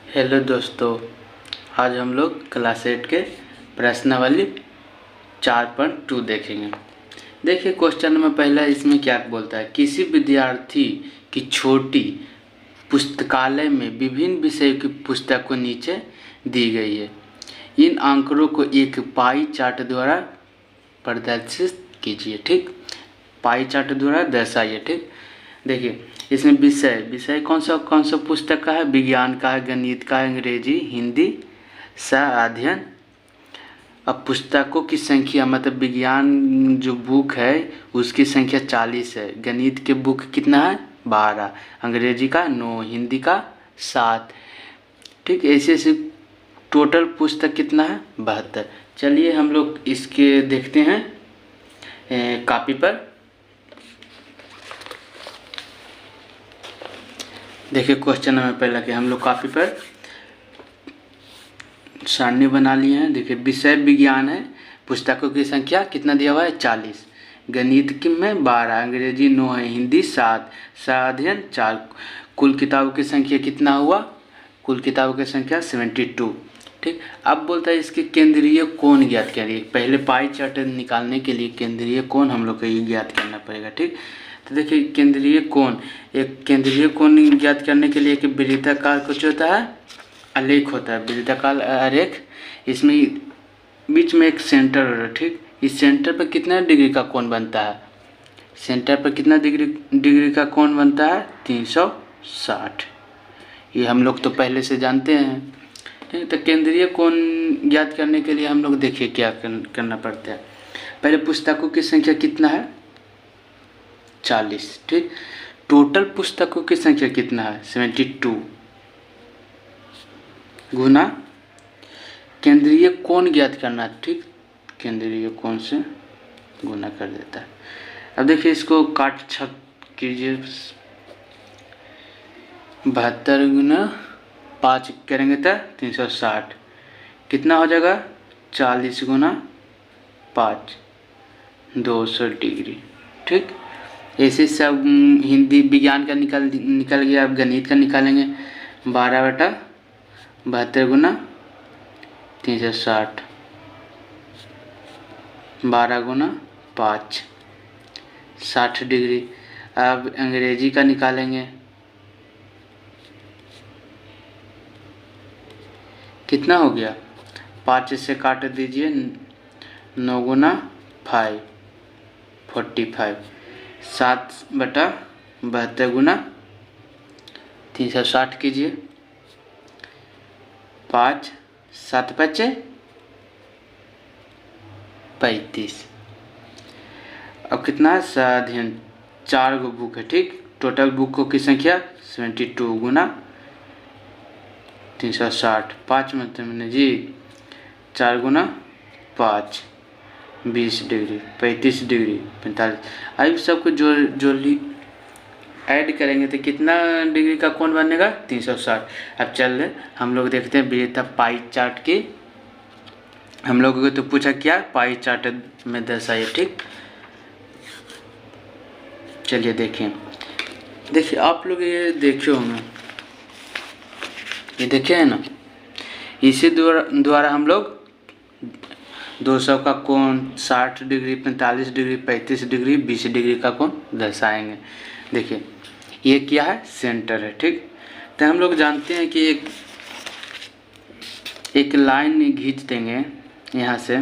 Hello दोस्तों, आज हम लोग क्लास 8 के प्रश्नावली 4.2 देखेंगे। देखिए क्वेश्चन में पहला इसमें क्या बोलता है, किसी विद्यार्थी की छोटी पुस्तकालय में विभिन्न विषयों की पुस्तकों नीचे दी गई है। इन आंकड़ों को एक पाई चार्ट द्वारा प्रदर्शित कीजिए। ठीक, पाई चार्ट द्वारा दर्शाइए। ठीक, देखिए इसमें विषय कौन सा पुस्तक का है, विज्ञान का है, गणित का है, अंग्रेजी, हिंदी, सह अध्ययन। अब पुस्तकों की संख्या मतलब विज्ञान जो बुक है उसकी संख्या 40 है, गणित के बुक कितना है 12, अंग्रेजी का 9, हिंदी का 7। ठीक, ऐसे ऐसे टोटल पुस्तक कितना है 72। चलिए हम लोग इसके देखते हैं कॉपी पर। देखिए क्वेश्चन नंबर पहला कि हम लोग कॉपी पर सारणी बना लिए हैं। देखिए विषय विज्ञान है, पुस्तकों की संख्या कितना दिया हुआ है 40, गणित में 12, अंग्रेजी 9 है, हिंदी 7, सह अध्ययन 4। कुल किताबों की संख्या कितना हुआ, कुल किताबों की संख्या 72। ठीक, अब बोलता है इसके केंद्रीय कोण ज्ञात करिए। पहले पाई चार्ट निकालने के लिए केंद्रीय कोण हम लोग को ये ज्ञात करना पड़ेगा। ठीक, तो देखिए केंद्रीय कोण, एक केंद्रीय कोण ज्ञात करने के लिए एक वृत्ताकार कुछ होता है, आलेख होता है, वृत्ताकार आलेख। इसमें बीच में एक सेंटर हो रहा है। ठीक, इस सेंटर पर कितना डिग्री का कोण बनता है, सेंटर पर कितना डिग्री का कोण बनता है 360। ये हम लोग तो पहले से जानते हैं। ठीक, तो केंद्रीय कोण ज्ञात करने के लिए हम लोग देखिए क्या करना पड़ता है। पहले पुस्तकों की संख्या कितना है 40। ठीक, टोटल पुस्तकों की संख्या कितना है 72 गुना केंद्रीय कोण ज्ञात करना है। ठीक, केंद्रीय कोण से गुना कर देता है। अब देखिए इसको काट छट कीजिए, 72 गुना 5 करेंगे तो 360 कितना हो जाएगा 40 गुना 5 200 डिग्री। ठीक, ऐसे सब हिंदी विज्ञान का निकल गया। अब गणित का निकालेंगे, 12/72 गुना 360, 12 गुना 5 60 डिग्री। अब अंग्रेजी का निकालेंगे, कितना हो गया 5 से काट दीजिए, 9 गुना 5 45, 7/72 गुना 360 कीजिए, 5 7 5 35। अब कितना है अध्ययन 4 गो बुक है। ठीक, टोटल बुकों की संख्या 72 गुना 360, 5 मतलब मैंने जी 4 गुना 5 20 डिग्री, 35 डिग्री, 45। अब सबको जोड़ ऐड करेंगे तो कितना डिग्री का कोण बनेगा 360। अब चल हम लोग देखते हैं वृत्त पाई चार्ट की। हम लोगों को तो पूछा क्या पाई चार्ट में दर्शाइए। ठीक, चलिए देखें। देखिए आप लोग ये देखे होंगे, ये देखे है ना, इसी द्वारा हम लोग 200 का कोण, 60 डिग्री, 45 डिग्री, 35 डिग्री, 20 डिग्री का कोण दर्शाएंगे। देखिए ये क्या है सेंटर है। ठीक, तो हम लोग जानते हैं कि एक लाइन खींच देंगे यहाँ से,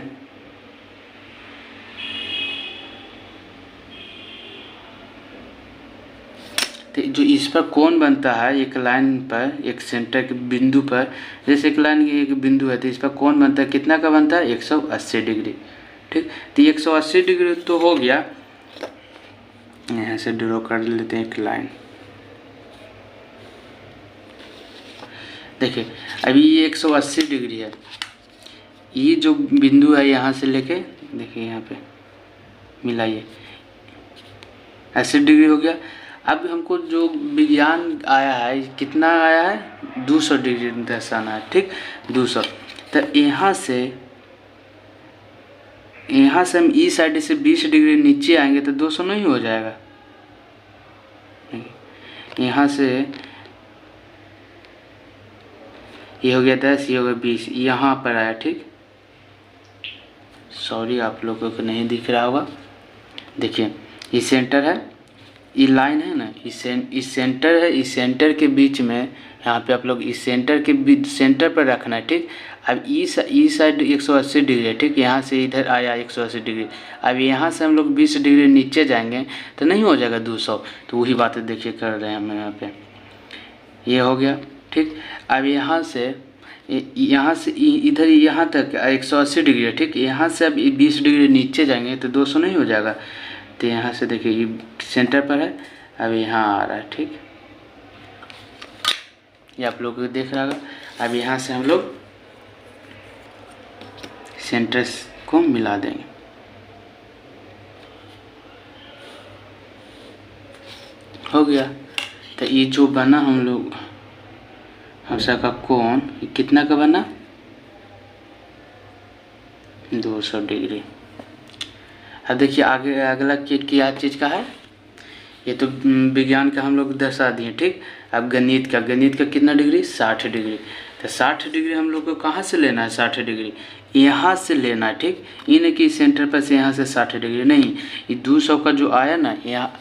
तो जो इस पर कोण बनता है एक लाइन पर, एक सेंटर के बिंदु पर, जैसे एक लाइन की एक बिंदु है तो इस पर कोण बनता है कितना का बनता है 180 डिग्री। ठीक, तो 180 डिग्री तो हो गया, यहाँ से ड्रॉ कर लेते हैं एक लाइन। देखिए अभी ये 180 डिग्री है, ये जो बिंदु है यहाँ से लेके देखिए यहाँ पे मिलाइए, 80 डिग्री हो गया। अब हमको जो विज्ञान आया है कितना आया है 200 डिग्री दर्शाना है। ठीक, 200, तो यहाँ से हम इस साइड से 20 डिग्री नीचे आएंगे तो 200 नहीं हो जाएगा। यहाँ से ये हो गया 10, ये हो गया 20, यहाँ पर आया। ठीक, सॉरी आप लोगों को नहीं दिख रहा होगा। देखिए ये सेंटर है, ये लाइन है ना, इस सेंटर है, इस सेंटर के बीच में यहाँ पे आप लोग इस सेंटर के बीच सेंटर पर रखना है। ठीक, अब ई साइड 180 डिग्री है। ठीक, यहाँ से इधर आया 180 डिग्री। अब यहाँ से हम लोग 20 डिग्री नीचे जाएंगे तो नहीं हो जाएगा 200। तो वही बातें देखिए कर रहे हैं हम यहाँ पे। ये हो गया। ठीक, अब यहाँ से इधर यहाँ तक 180 डिग्री है। ठीक, यहाँ से अब 20 डिग्री नीचे जाएंगे तो 200 नहीं हो जाएगा। तो यहाँ से देखिए ये सेंटर पर है, अब यहाँ आ रहा है। ठीक, ये आप लोग को देख रहा होगा। अब यहाँ से हम लोग सेंटर्स को मिला देंगे। हो गया। तो ये जो बना हम सबका कोण कितना का बना, 200 डिग्री। अब देखिए आगे अगला क्या चीज़ का है, ये तो विज्ञान का हम लोग दर्शा दिए। ठीक, अब गणित का कितना डिग्री, 60 डिग्री। तो 60 डिग्री हम लोग को कहाँ से लेना है, 60 डिग्री यहाँ से लेना है। ठीक, ये नहीं कि सेंटर पर से यहाँ से 60 डिग्री नहीं, ये 200 का जो आया ना, यहाँ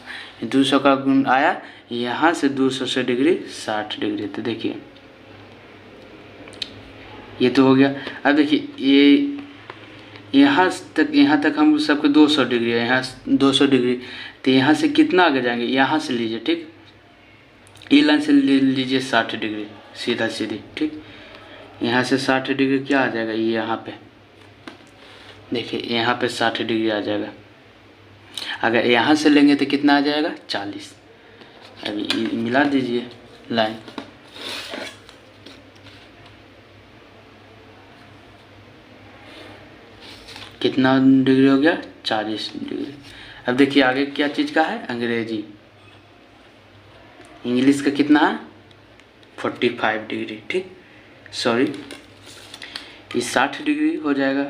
200 का गुण आया, यहाँ से 200 डिग्री 60 डिग्री। तो देखिए ये तो हो गया। अब देखिए ये यहाँ तक हम सबको 200 डिग्री है, यहाँ 200 डिग्री। तो यहाँ से कितना आगे जाएंगे, यहाँ से लीजिए। ठीक, ये लाइन से ले लीजिए 60 डिग्री सीधा सीधी। ठीक, यहाँ से 60 डिग्री क्या आ जाएगा, ये यहाँ पे देखिए, यहाँ पे 60 डिग्री आ जाएगा। अगर यहाँ से लेंगे तो कितना आ जाएगा, 40। अभी मिला दीजिए लाइन। कितना डिग्री हो गया, 40 डिग्री। अब देखिए आगे क्या चीज़ का है, अंग्रेजी। इंग्लिश का कितना है, 45 डिग्री। ठीक, सॉरी ये 60 डिग्री हो जाएगा।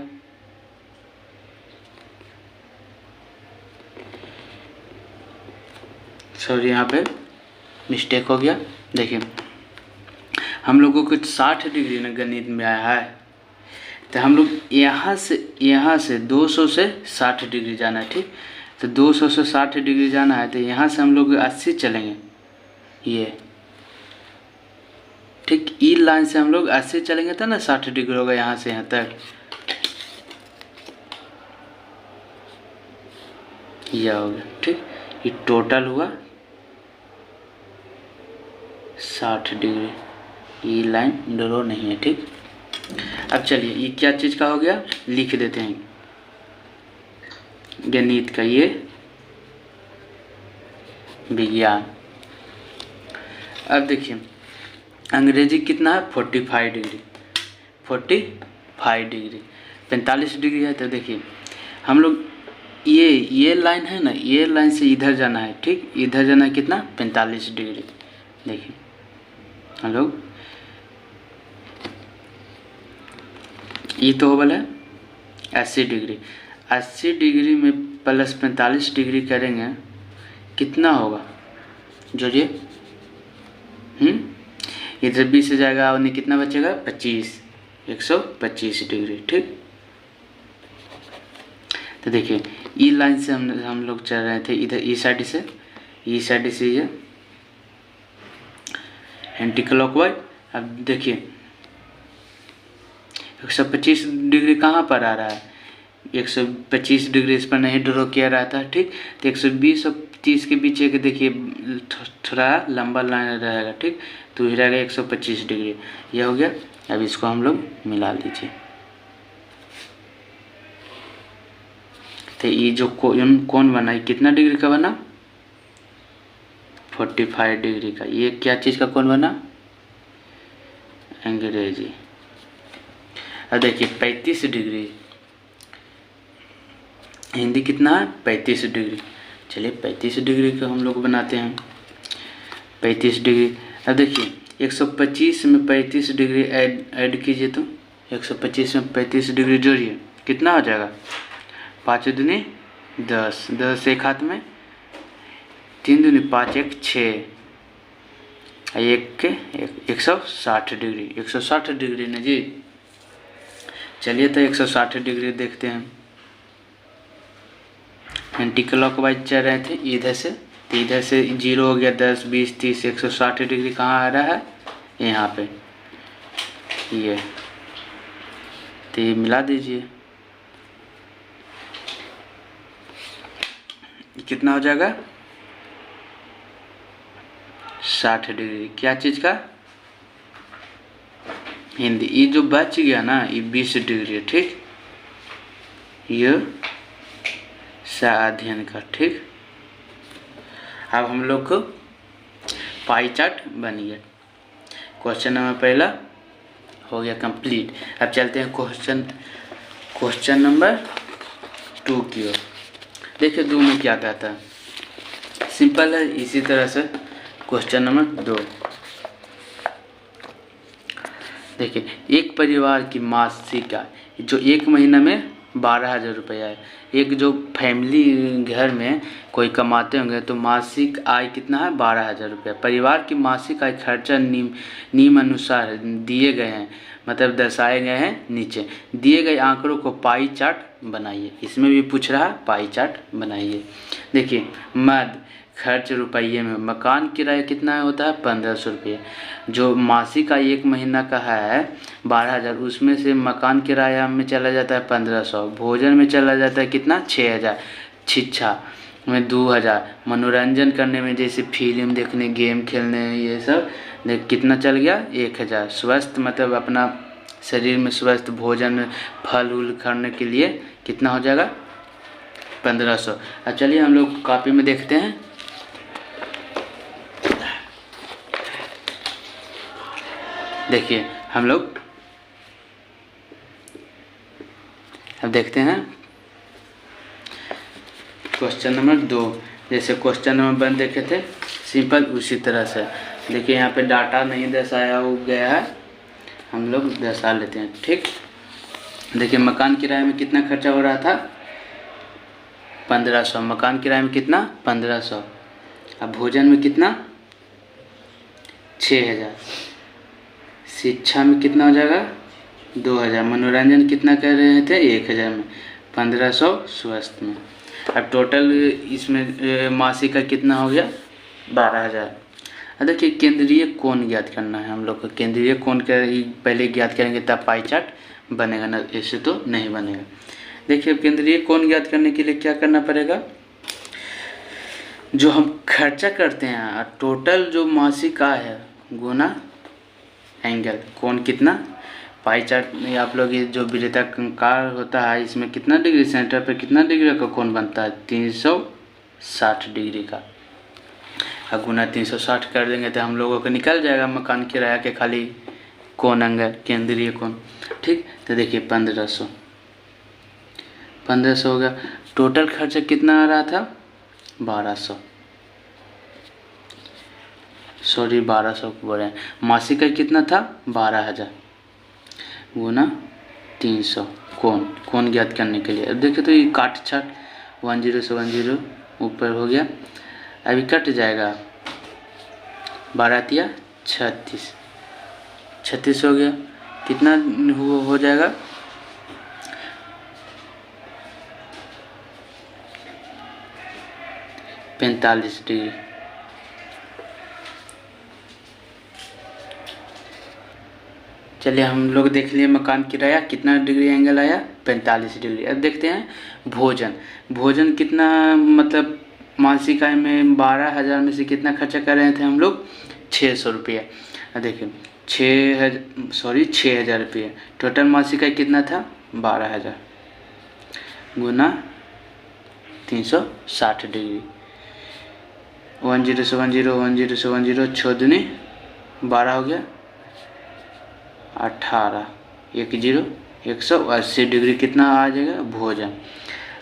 सॉरी यहाँ पे मिस्टेक हो गया। देखिए हम लोगों को 60 डिग्री ना गणित में आया है, तो हम लोग यहाँ से 200 से 60 डिग्री जाना है। ठीक, तो 200 से 60 डिग्री जाना है, तो यहाँ से हम लोग 80 चलेंगे ये। ठीक, ई लाइन से हम लोग 80 चलेंगे तो ना 60 डिग्री होगा यहाँ से यहाँ तक। यह हो गया। ठीक, ये टोटल हुआ 60 डिग्री। ये लाइन ड्रॉ नहीं है। ठीक, अब चलिए ये क्या चीज़ का हो गया, लिख देते हैं गणित का, ये विज्ञान। अब देखिए अंग्रेजी कितना है, 45 डिग्री, 45 डिग्री, 45 डिग्री है। तो देखिए हम लोग ये लाइन है ना, ये लाइन से इधर जाना है। ठीक, इधर जाना है कितना, 45 डिग्री। देखिए हम लोग ये तो हो वाला है 80 डिग्री। 80 डिग्री में प्लस 45 डिग्री करेंगे कितना होगा, जोड़िए। इधर 20 से जाएगा और कितना बचेगा, 25, 125 डिग्री। ठीक, तो देखिए ई लाइन से हम लोग चल रहे थे इधर, ई साइड से ये एंटी क्लॉकवाइज। अब देखिए 125 डिग्री कहाँ पर आ रहा है, 125 डिग्री इस पर नहीं ड्रॉ किया रहता है। ठीक, तो 120 और 30 के बीच एक देखिए थोड़ा लंबा लाइन रहेगा। ठीक, तो ये रहेगा 125 डिग्री। ये हो गया। अब इसको हम लोग मिला लीजिए। तो ये जो कौन बना, ये कितना डिग्री का बना, 45 डिग्री का। ये क्या चीज़ का कौन बना, अंग्रेजी। अब देखिए 35 डिग्री, हिंदी कितना है, 35 डिग्री। चलिए 35 डिग्री का हम लोग बनाते हैं, 35 डिग्री। अब देखिए 125 में 35 डिग्री ऐड कीजिए, तो 125 में 35 डिग्री जोड़िए, कितना हो जाएगा, 5 दूनी 10, 10 एक हाथ में, 3 दूनी 5, 1 6, एक के 160 डिग्री, 160 डिग्री ना जी। चलिए तो 160 डिग्री देखते हैं। एंटी क्लॉकवाइज चल रहे थे इधर से, तो इधर से 0 हो गया, 10 20 30, 160 डिग्री कहाँ आ रहा है, यहाँ पे ये, तो ये मिला दीजिए, कितना हो जाएगा 60 डिग्री। क्या चीज़ का, हिंदी। ये जो बच गया ना ये 20 डिग्री है, ठीक, ये साध्यन का, ठीक। अब हम लोग को पाई चार्ट बन गया। क्वेश्चन नंबर पहला हो गया कंप्लीट। अब चलते हैं क्वेश्चन नंबर 2 की ओर। देखिए 2 में क्या कहता है, सिंपल है। इसी तरह से क्वेश्चन नंबर 2 देखिए, एक परिवार की मासिक आय जो एक महीना में 12,000 रुपया है। एक जो फैमिली घर में कोई कमाते होंगे तो मासिक आय कितना है 12,000 रुपया। परिवार की मासिक आय खर्चा निम्नानुसार दिए गए हैं, मतलब दर्शाए गए हैं नीचे। दिए गए आंकड़ों को पाई चार्ट बनाइए। इसमें भी पूछ रहा है पाई चार्ट बनाइए। देखिए मद खर्च रुपये में, मकान किराया कितना होता है 1500 रुपये। जो मासिक आय एक महीना का है 12,000, उसमें से मकान किराया में चला जाता है 1500, भोजन में चला जाता है कितना 6,000, शिक्षा में 2,000, मनोरंजन करने में जैसे फिल्म देखने, गेम खेलने, ये सब कितना चल गया 1,000। स्वस्थ मतलब अपना शरीर में स्वस्थ भोजन फल उल खाने के लिए कितना हो जाएगा 1500। अब चलिए हम लोग कॉपी में देखते हैं। देखिए हम लोग अब देखते हैं क्वेश्चन नंबर 2। जैसे क्वेश्चन नंबर 1 देखे थे सिंपल, उसी तरह से देखिए यहाँ पे डाटा नहीं दर्शाया हो गया है, हम लोग दर्शा लेते हैं, ठीक। देखिए मकान किराए में कितना खर्चा हो रहा था 1500, मकान किराए में कितना 1500। अब भोजन में कितना 6,000, शिक्षा में कितना हो जाएगा 2,000, मनोरंजन कितना कह रहे थे 1,000 में, 1500 स्वस्थ में। अब टोटल इसमें मासिक का कितना हो गया 12,000। अब देखिए केंद्रीय कोण ज्ञात करना है हम लोग को। केंद्रीय कोण का ही पहले ज्ञात करेंगे तब पाई चार्ट बनेगा ना, ऐसे तो नहीं बनेगा। देखिए केंद्रीय कोण ज्ञात करने के लिए क्या करना पड़ेगा, जो हम खर्चा करते हैं टोटल जो मासिक आय है गुना एंगल, कोण कितना, पाई चार्ट में आप लोग ये जो वृत्ताकार होता है इसमें कितना डिग्री, सेंटर पे कितना डिग्री का कोण बनता है 360 डिग्री का। और गुना 360 कर देंगे तो हम लोगों को निकल जाएगा मकान किराया के खाली कोण एंगल, केंद्रीय कोण, ठीक। तो देखिए 1500 हो गया। टोटल खर्चा कितना आ रहा था 1200, सॉरी 1200 बोल रहे हैं। मासिक का कितना था 12,000 गुना 300, कोण ज्ञात करने के लिए। अब देखिए तो ये काट छाट 10 से 10 ऊपर हो गया, अभी कट जाएगा 12 36, 36 हो गया। कितना हो जाएगा 45 डिग्री। चलिए हम लोग देख लिए मकान किराया कितना डिग्री एंगल आया 45 डिग्री। अब देखते हैं भोजन कितना, मतलब मासिक आय में 12,000 में से कितना खर्चा कर रहे थे हम लोग 600 रुपया। देखिए 6,000 रुपये। टोटल मासिक आय कितना था 12,000 गुना 360 डिग्री। 10 से 10 से 10 6 दूनी 12 हो गया 18, 180 डिग्री कितना आ जाएगा भोजन।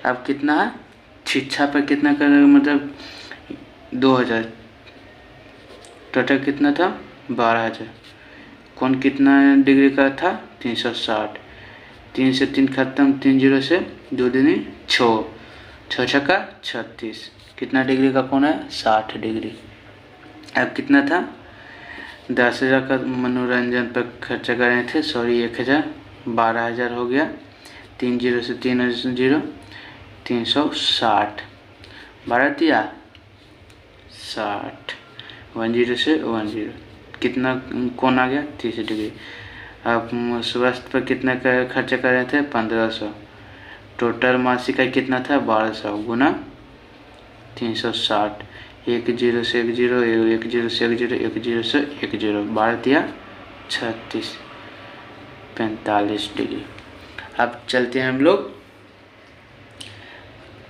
अब कितना है शिक्षा पर कितना कर, मतलब 2,000। टोटल कितना था 12,000। कौन कितना डिग्री का था 360, 3 से 3 खत्म, 3 0 से 2 दूनी 6, 6 छक्का 36। कितना डिग्री का कोण है 60 डिग्री। अब कितना था 10,000 का मनोरंजन पर खर्चा कर रहे थे, सॉरी 1,000, 12,000 हो गया, 3 जीरो से 3 जीरो, 360, 12 दिया 60, 1 जीरो से 1 जीरो, कितना कौन आ गया 30 डिग्री। अब स्वास्थ्य पर कितना खर्चा कर रहे थे 1500, टोटल मासिक आय कितना था 1200 गुना 360, 1 जीरो से 1 जीरो, 1 जीरो से 1 जीरो, 1 जीरो से 1 जीरो, 12 दिया 36, 45 डिग्री। अब चलते हैं हम लोग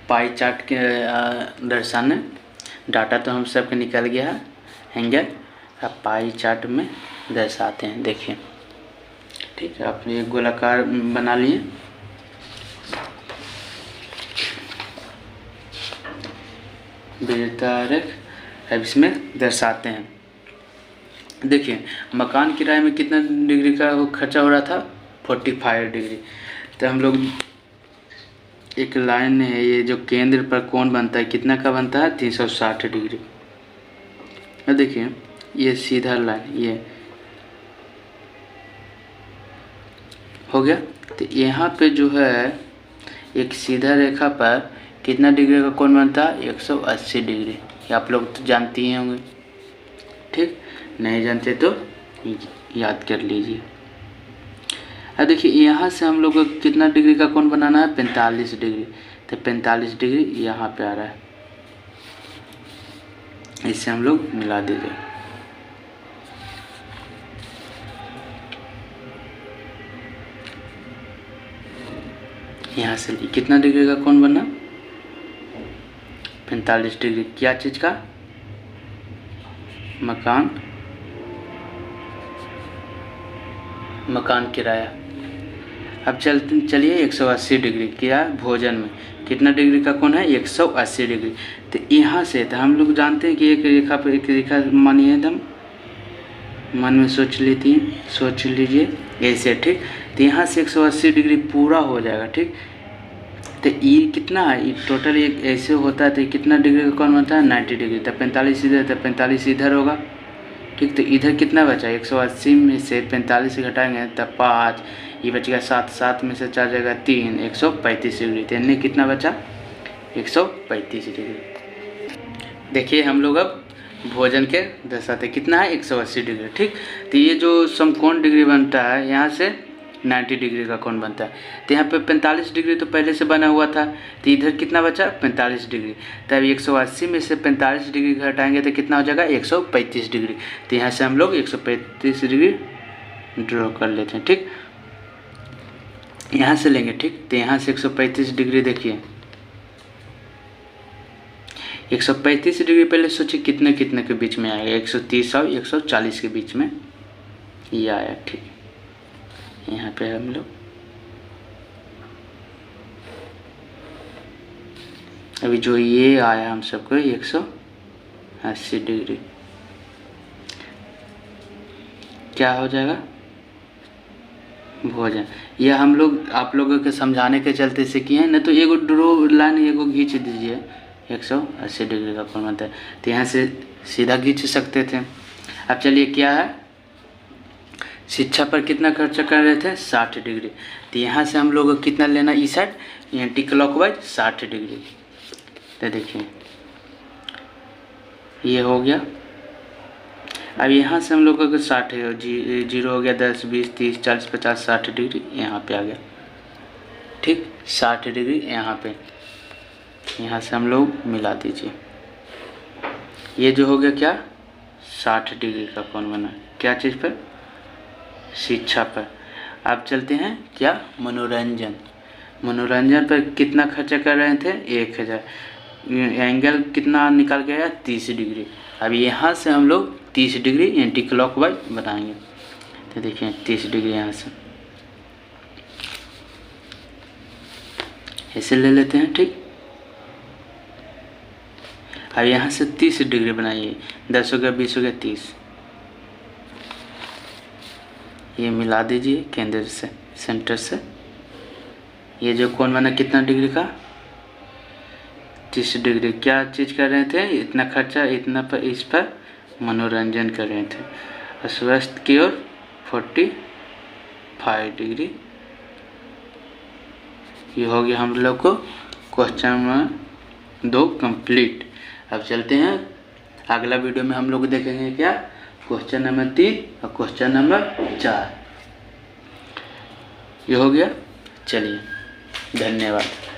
पाई चार्ट के दर्शाने। डाटा तो हम सबके निकल गया है, अब पाई चार्ट में दर्शाते हैं। देखिए ठीक है, आपने एक गोलाकार बना लिए, बेतारक, अब इसमें दर्शाते हैं। देखिए मकान किराए में कितना डिग्री का वो खर्चा हो रहा था 45 डिग्री। तो हम लोग एक लाइन है, ये जो केंद्र पर कोण बनता है कितना का बनता है 360 डिग्री। अब देखिए ये सीधा लाइन ये हो गया। तो यहाँ पे जो है एक सीधा रेखा पर कितना डिग्री का कोण बनता है 180 डिग्री। ये आप लोग तो जानते ही होंगे, ठीक, नहीं जानते तो याद कर लीजिए। अब देखिए यहाँ से हम लोग को कितना डिग्री का कोण बनाना है 45 डिग्री। तो 45 डिग्री यहाँ पे आ रहा है, इससे हम लोग मिला दीजिए। यहाँ से कितना डिग्री का कोण बना 45 डिग्री। क्या चीज़ का मकान किराया। अब चलिए 180 डिग्री किया भोजन में कितना डिग्री का कोण है 180 डिग्री। तो यहाँ से तो हम लोग जानते हैं कि एक रेखा पर एक रेखा मानिए एकदम मन में सोच लीजिए ऐसे, ठीक। तो यहाँ से 180 डिग्री पूरा हो जाएगा, ठीक। तो ये कितना है, ये टोटल एक ऐसे होता है तो कितना डिग्री का कोण बनता है 90 डिग्री। तो 45 इधर, तो 45 इधर होगा, ठीक। तो इधर कितना बचा 180 में से 45 घटाएंगे तब 5, ये बचेगा 7, 7 में से 4 जाएगा 3, 135 डिग्री। तो इन्हें कितना बचा 135 डिग्री। देखिए हम लोग अब भोजन के दर्शाते कितना है 180 डिग्री, ठीक। तो ये जो समकोण डिग्री बनता है यहाँ से 90 डिग्री का कोण बनता है। तो यहाँ पे 45 डिग्री तो पहले से बना हुआ था, तो इधर कितना बचा 45 डिग्री। तब 180 में से 45 डिग्री घटाएंगे तो कितना हो जाएगा 135 डिग्री। तो यहाँ से हम लोग 135 डिग्री ड्रॉ कर लेते हैं, ठीक। यहाँ से लेंगे, ठीक। तो यहाँ से 135 डिग्री देखिए 135 डिग्री पहले सोचिए कितने कितने के बीच में आएगा 130 और 140 के बीच में ये आया, ठीक। यहाँ पे हम लोग अभी जो ये आया हम सबको 180 डिग्री क्या हो जाएगा भोजन। यह हम लोग आप लोगों के समझाने के चलते से किए हैं, नहीं तो एगो ड्रो लाइन एगो खींच दीजिए 180 डिग्री का कोण बनता है। तो यहाँ से सीधा खींच सकते थे। अब चलिए क्या है शिक्षा पर कितना खर्चा कर रहे थे 60 डिग्री। तो यहाँ से हम लोग को कितना लेना इस साइड एंटी क्लॉकवाइज 60 डिग्री। तो देखिए ये हो गया। अब यहाँ से हम लोग को 60 जीरो हो गया 10 20 30 40 50 60 डिग्री यहाँ पे आ गया, ठीक। 60 डिग्री यहाँ पे, यहाँ से हम लोग मिला दीजिए। ये जो हो गया क्या 60 डिग्री का कोण बना क्या चीज़ पर शिक्षा पर। अब चलते हैं क्या मनोरंजन। मनोरंजन पर कितना खर्चा कर रहे थे 1000, एंगल कितना निकल गया 30 डिग्री। अब यहाँ से हम लोग 30 डिग्री एंटी क्लॉकवाइज बनाएंगे। तो देखिए 30 डिग्री यहाँ से ऐसे ले लेते हैं, ठीक। अब यहाँ से 30 डिग्री बनाइए 10 हो गया 20 हो गया 30, ये मिला दीजिए केंद्र से सेंटर से। ये जो कोण बना कितना डिग्री का 30 डिग्री। क्या चीज़ कर रहे थे इतना खर्चा इतना पर इस पर मनोरंजन कर रहे थे। अस्वस्थ की ओर 45 डिग्री। ये हो गया हम लोग को क्वेश्चन नंबर 2 कंप्लीट। अब चलते हैं अगला वीडियो में हम लोग देखेंगे क्या, क्वेश्चन नंबर 3 और क्वेश्चन नंबर 4। ये हो गया, चलिए धन्यवाद।